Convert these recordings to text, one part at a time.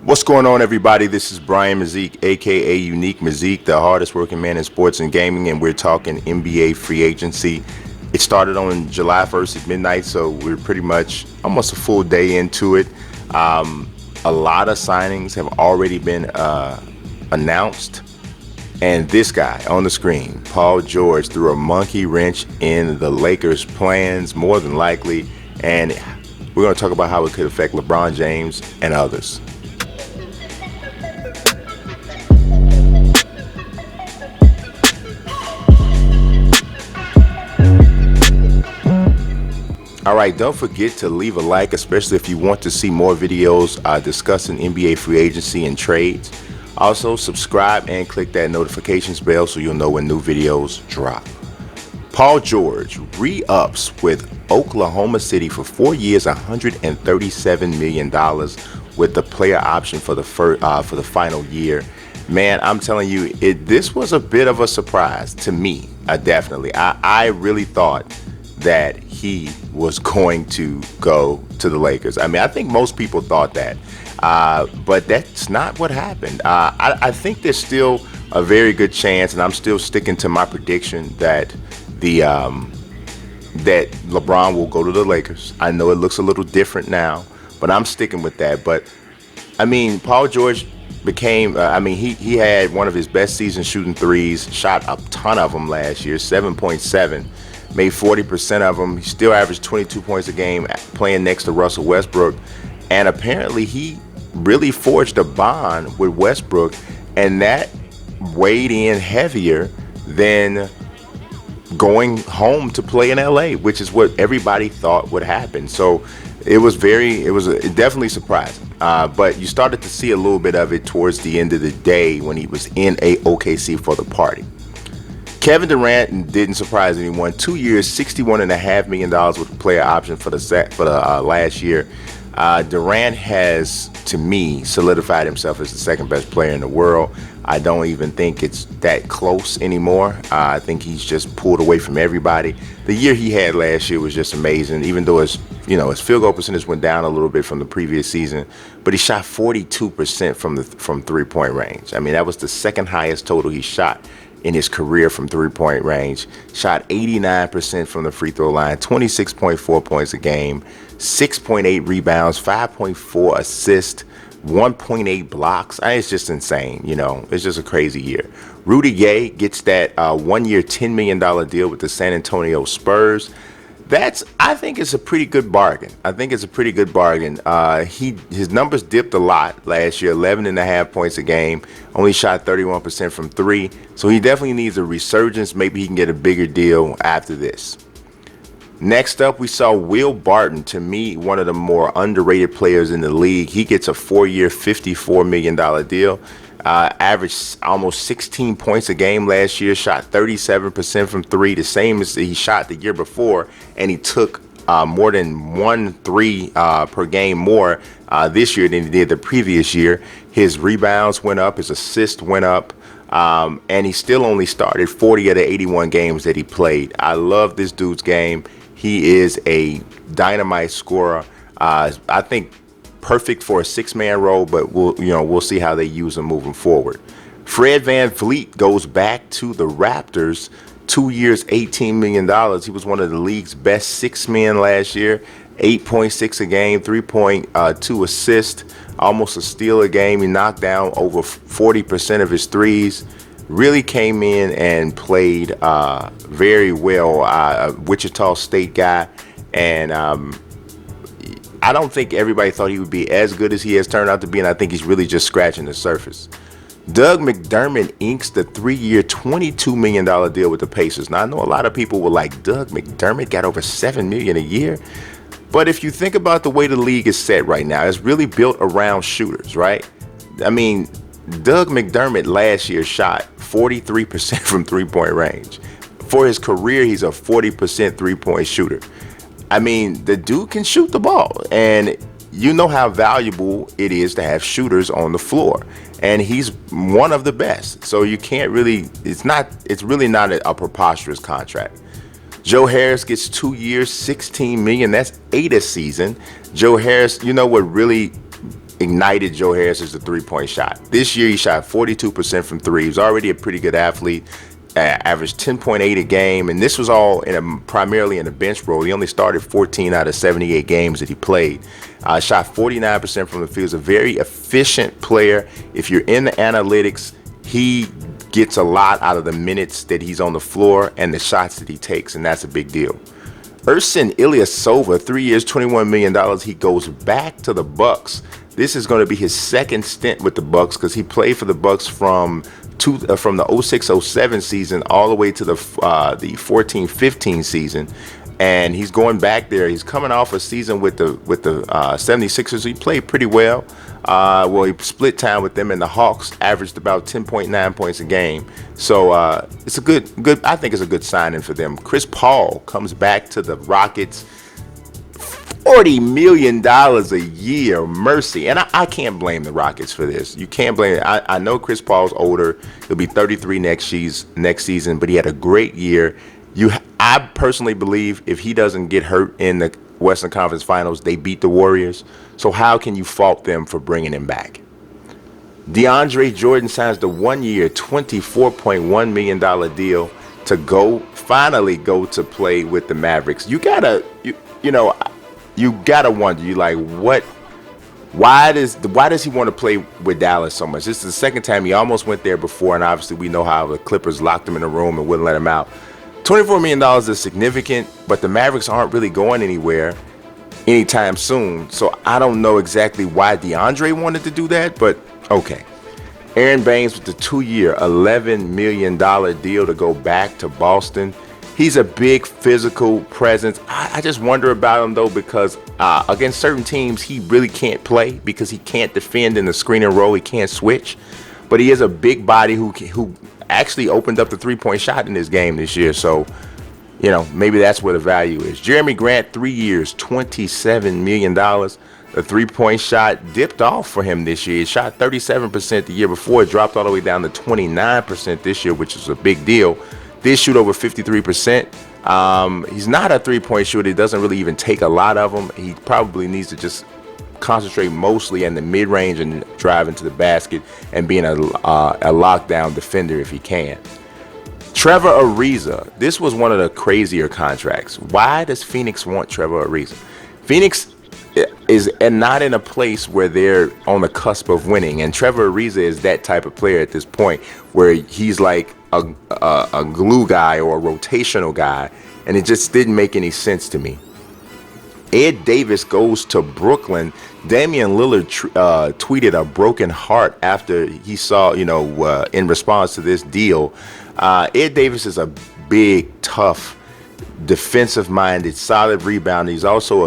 What's going on, everybody? This is Brian Mazik, aka Unique Mazik, the hardest working man in sports and gaming, and we're talking NBA free agency. It started on July 1st at midnight, so we're pretty much almost a full day into it. A lot of signings have already been announced, and this guy on the screen, Paul George, threw a monkey wrench in the Lakers' plans, more than likely, and we're going to talk about how it could affect LeBron James and others. All right, don't forget to leave a like, especially if you want to see more videos discussing NBA free agency and trades. Also, subscribe and click that notifications bell so you'll know when new videos drop. Paul George re-ups with Oklahoma City for 4 years, $137 million with the player option for the final year. Man, I'm telling you, this was a bit of a surprise to me, definitely. I really thought that he was going to go to the Lakers. I mean, I think most people thought that, but that's not what happened. I think there's still a very good chance, and I'm still sticking to my prediction that that LeBron will go to the Lakers. I know it looks a little different now, but I'm sticking with that. But I mean, Paul George became, he had one of his best season shooting threes, shot a ton of them last year, 7.7. Made 40% of them. He still averaged 22 points a game playing next to Russell Westbrook. And apparently he really forged a bond with Westbrook, and that weighed in heavier than going home to play in LA, which is what everybody thought would happen. So it was definitely surprising. But you started to see a little bit of it towards the end of the day when he was in OKC for the party. Kevin Durant didn't surprise anyone. 2 years, $61.5 million with a player option for the last year. Durant has, to me, solidified himself as the second best player in the world. I don't even think it's that close anymore. I think he's just pulled away from everybody. The year he had last year was just amazing, even though his field goal percentage went down a little bit from the previous season, but he shot 42% from three-point range. I mean, that was the second highest total he shot in his career from three-point range. Shot 89% from the free throw line, 26.4 points a game, 6.8 rebounds, 5.4 assists, 1.8 blocks. It's just insane. It's just a crazy year. Rudy Gay gets that 1 year, $10 million deal with the San Antonio Spurs. I think it's a pretty good bargain. His numbers dipped a lot last year, 11.5 points a game, only shot 31% from three. So he definitely needs a resurgence. Maybe he can get a bigger deal after this. Next up, we saw Will Barton, to me, one of the more underrated players in the league. He gets a 4 year, $54 million deal. Averaged almost 16 points a game last year, shot 37% from three, the same as he shot the year before, and he took more than 1 3 per game more this year than he did the previous year. His rebounds went up, his assists went up, and he still only started 40 of the 81 games that he played. I love this dude's game. He is a dynamite scorer. I think perfect for a six-man role, but we'll see how they use him moving forward. Fred VanVleet goes back to the Raptors. 2 years, $18 million. He was one of the league's best six men last year. 8.6 a game, 3.2 assists, almost a steal a game. He knocked down over 40% of his threes. Really came in and played very well. A Wichita State guy, and I don't think everybody thought he would be as good as he has turned out to be, and I think he's really just scratching the surface. Doug McDermott inks the 3 year, $22 million deal with the Pacers. Now, I know a lot of people were like, Doug McDermott got over $7 million a year. But if you think about the way the league is set right now, it's really built around shooters, right? I mean, Doug McDermott last year shot 43% from three-point range. For his career, he's a 40% three-point shooter. I mean, the dude can shoot the ball, and you know how valuable it is to have shooters on the floor, and he's one of the best. So you can't really, it's really not a preposterous contract. Joe Harris gets 2 years, $16 million. That's $8 a season. Joe Harris, you know what really ignited Joe Harris is the three-point shot. This year he shot 42% from three. He was already a pretty good athlete, averaged 10.8 a game, and this was all primarily in a bench role. He only started 14 out of 78 games that he played. Shot 49% from the field. He's a very efficient player. If you're in the analytics, he gets a lot out of the minutes that he's on the floor and the shots that he takes, and that's a big deal. Ersan Ilyasova, 3 years, $21 million. He goes back to the Bucks. This is going to be his second stint with the Bucks because he played for the Bucks from the 06-07 season all the way to the 14-15 season, and he's going back there. He's coming off a season with the 76ers. He played pretty well. He split time with them, and the Hawks averaged about 10.9 points a game. So it's a good. I think it's a good signing for them. Chris Paul comes back to the Rockets. $40 million a year, mercy. And I can't blame the Rockets for this. You can't blame it. I know Chris Paul's older. He'll be 33 next season, but he had a great year. I personally believe if he doesn't get hurt in the Western Conference Finals, they beat the Warriors. So how can you fault them for bringing him back? DeAndre Jordan signs the 1 year, $24.1 million deal to finally go to play with the Mavericks. You gotta wonder, why does he want to play with Dallas so much? This is the second time he almost went there before, and obviously we know how the Clippers locked him in a room and wouldn't let him out. $24 million is significant, but the Mavericks aren't really going anywhere anytime soon. So I don't know exactly why DeAndre wanted to do that, but okay. Aron Baynes with the 2 year, $11 million deal to go back to Boston. He's a big physical presence. I just wonder about him, though, because against certain teams, he really can't play because he can't defend in the screen and roll. He can't switch. But he is a big body who actually opened up the three-point shot in this game this year. So, maybe that's where the value is. Jeremy Grant, 3 years, $27 million. The three-point shot dipped off for him this year. He shot 37% the year before. It dropped all the way down to 29% this year, which is a big deal. Did shoot over 53%. He's not a three-point shooter. He doesn't really even take a lot of them. He probably needs to just concentrate mostly in the mid-range and drive into the basket and being a lockdown defender if he can. Trevor Ariza. This was one of the crazier contracts. Why does Phoenix want Trevor Ariza? Phoenix is not in a place where they're on the cusp of winning, and Trevor Ariza is that type of player at this point where he's like a glue guy or a rotational guy, and it just didn't make any sense to me. Ed Davis goes to Brooklyn. Damian Lillard tweeted a broken heart after he saw, in response to this deal. Ed Davis is a big, tough, defensive-minded, solid rebounder. He's also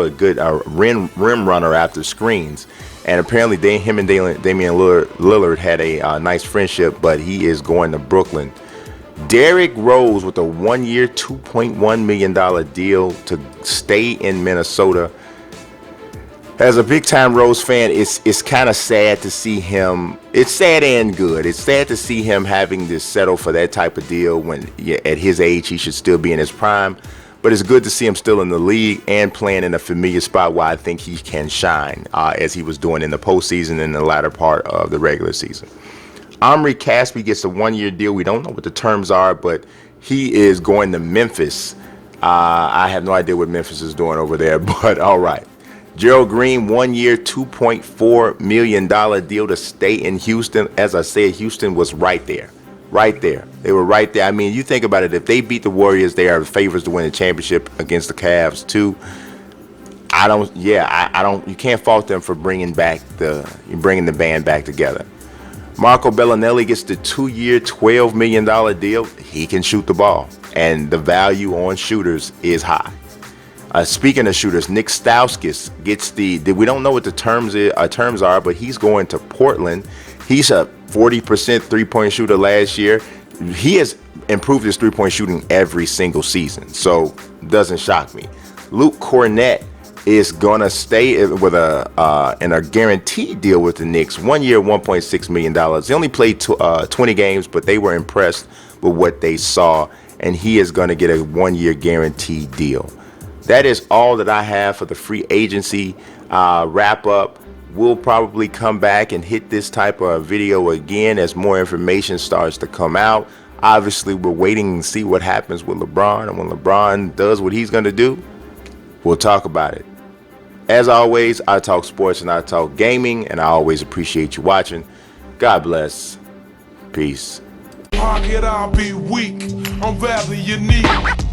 a good rim runner after screens. And apparently, him and Damian Lillard had a nice friendship, but he is going to Brooklyn. Derrick Rose with a 1 year, $2.1 million deal to stay in Minnesota. As a big-time Rose fan, it's kind of sad to see him. It's sad and good. It's sad to see him having to settle for that type of deal when at his age he should still be in his prime. But it's good to see him still in the league and playing in a familiar spot where I think he can shine, as he was doing in the postseason and in the latter part of the regular season. Omri Caspi gets a 1 year deal. We don't know what the terms are, but he is going to Memphis. I have no idea what Memphis is doing over there, but all right. Jarrell Green, 1 year, $2.4 million deal to stay in Houston. As I said, Houston was right there. Right there. They were right there. I mean, you think about it. If they beat the Warriors, they are favorites to win the championship against the Cavs, too. You can't fault them for bringing the band back together. Marco Belinelli gets the 2 year, $12 million deal. He can shoot the ball, and the value on shooters is high. Speaking of shooters, Nik Stauskas gets we don't know what the terms are, but he's going to Portland. He's a 40% three-point shooter last year. He has improved his three-point shooting every single season, so doesn't shock me. Luke Cornett is going to stay with in a guaranteed deal with the Knicks. 1 year, $1.6 million. He only played 20 games, but they were impressed with what they saw, and he is going to get a 1 year guaranteed deal. That is all that I have for the free agency. wrap up. We'll probably come back and hit this type of video again as more information starts to come out. Obviously, we're waiting to see what happens with LeBron, and when LeBron does what he's going to do, we'll talk about it. As always, I talk sports and I talk gaming, and I always appreciate you watching. God bless. Peace. Pocket, I'll be weak. I'm very unique.